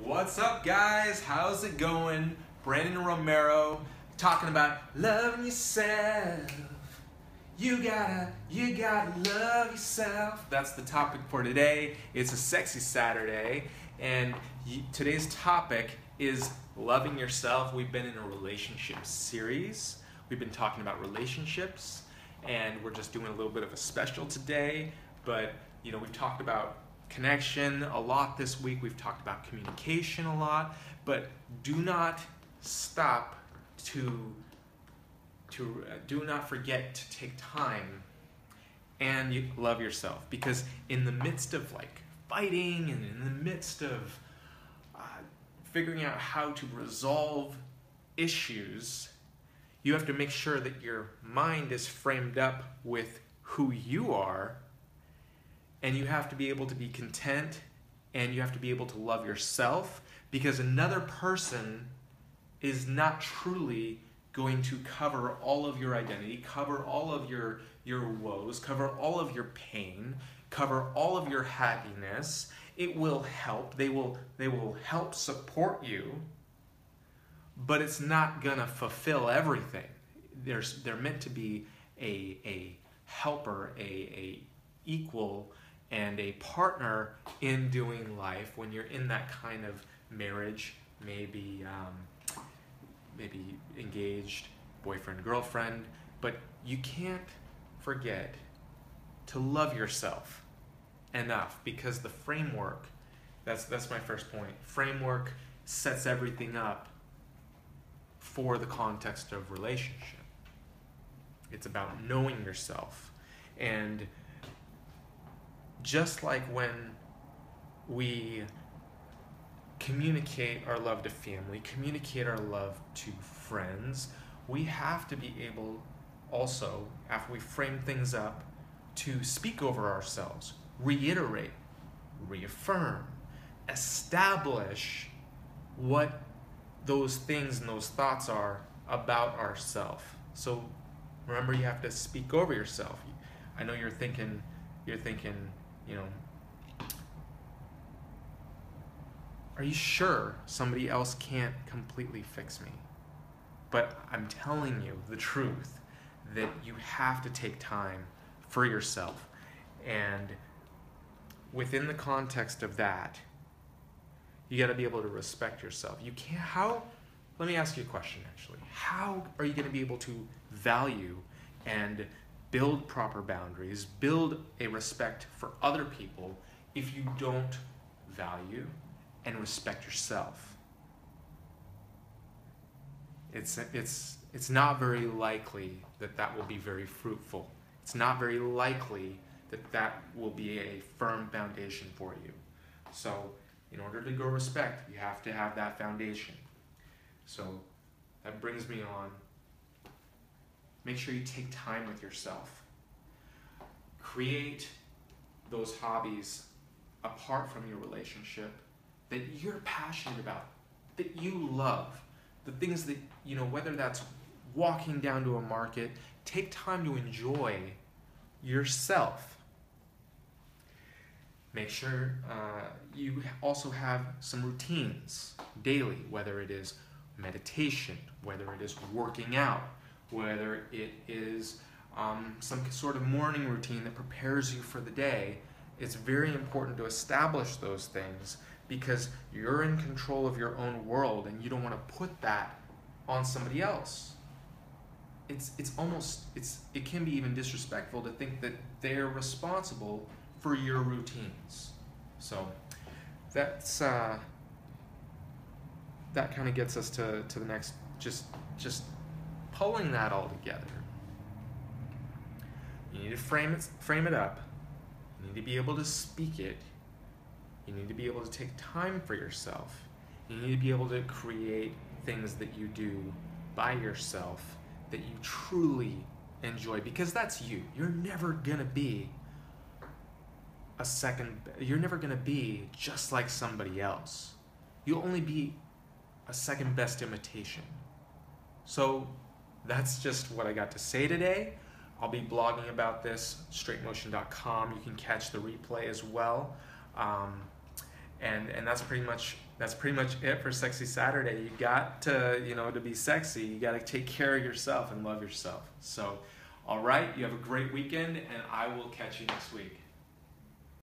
What's up, guys? How's it going? Brandon Romero talking about loving yourself. You gotta love yourself. That's the topic for today. It's a sexy Saturday, and today's topic is loving yourself. We've been in a relationship series. We've been talking about relationships, and we're just doing a little bit of a special today. But we've talked about connection a lot this week. We've talked about communication a lot, but do not stop to do not forget to take time and love yourself, because in the midst of fighting and in the midst of figuring out how to resolve issues, you have to make sure that your mind is framed up with who you are, and you have to be able to be content, and you have to be able to love yourself, because another person is not truly going to cover all of your identity, cover all of your woes, cover all of your pain, cover all of your happiness. It will help. They will help support you, but it's not gonna fulfill everything. They're meant to be a helper, a equal, and a partner in doing life. When you're in that kind of marriage, maybe engaged, boyfriend, girlfriend, but you can't forget to love yourself enough, because the framework, that's my first point, framework sets everything up for the context of relationship. It's about knowing yourself. And just like when we communicate our love to family, communicate our love to friends, we have to be able also, after we frame things up, to speak over ourselves, reiterate, reaffirm, establish what those things and those thoughts are about ourselves. So remember, you have to speak over yourself. I know you're thinking, are you sure somebody else can't completely fix me? But I'm telling you the truth, that you have to take time for yourself. And within the context of that, you got to be able to respect yourself. You can't, let me ask you a question actually. How are you going to be able to value and build proper boundaries, build a respect for other people, if you don't value and respect yourself? It's not very likely that will be very fruitful. It's not very likely that will be a firm foundation for you. So in order to grow respect, you have to have that foundation. So that brings me on. Make sure you take time with yourself. Create those hobbies apart from your relationship that you're passionate about, that you love. The things that, whether that's walking down to a market, take time to enjoy yourself. Make sure you also have some routines daily, whether it is meditation, whether it is working out, whether it is some sort of morning routine that prepares you for the day. It's very important to establish those things, because you're in control of your own world, and you don't want to put that on somebody else. It can be even disrespectful to think that they're responsible for your routines. So that's that kind of gets us to the next, just pulling that all together. You need to frame it up. You need to be able to speak it. You need to be able to take time for yourself. You need to be able to create things that you do by yourself that you truly enjoy, because that's you. You're never gonna be you're never gonna be just like somebody else. You'll only be a second best imitation. So that's just what I got to say today. I'll be blogging about this, straightmotion.com. You can catch the replay as well. And that's pretty much it for Sexy Saturday. You got to, to be sexy, you got to take care of yourself and love yourself. So, all right, you have a great weekend, and I will catch you next week.